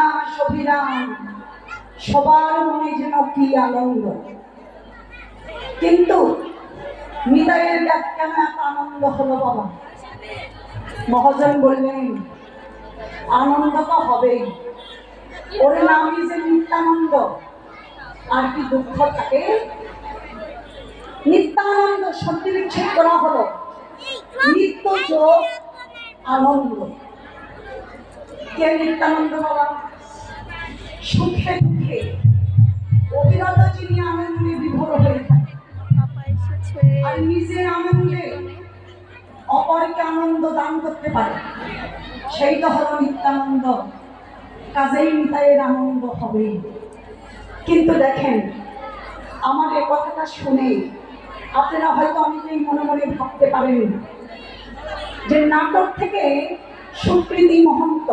উল্লাস অভিরাম, সবার মনে যেন কি আনন্দ। কিন্তু নিতাইয়ের কেন এত আনন্দ হলো বাবা? মহাজন বললেন, আনন্দ তো হবেই, ওর নামই যে নিত্যানন্দ, আর কি দুঃখ থাকে? নিত্যানন্দ শব্দ বিচ্ছেদ করা হলো, নিত্য যোগ আনন্দ। কে নিত্যানন্দ বাবা? সুখে দুঃখে অবিরত যিনি আনন্দে বিভোর হয়ে থাকে, আর নিজের আনন্দে অপরকে আনন্দ দান করতে পারে, সেইটা হলো নিত্যানন্দ। কাজেই নিতাইয়ের আনন্দ হবে। কিন্তু দেখেন, আমার এ কথাটা শুনে আপনারা হয়তো অনেকেই মনে মনে ভাবতে পারেন যে নাটক থেকে সুকৃতি মহন্ত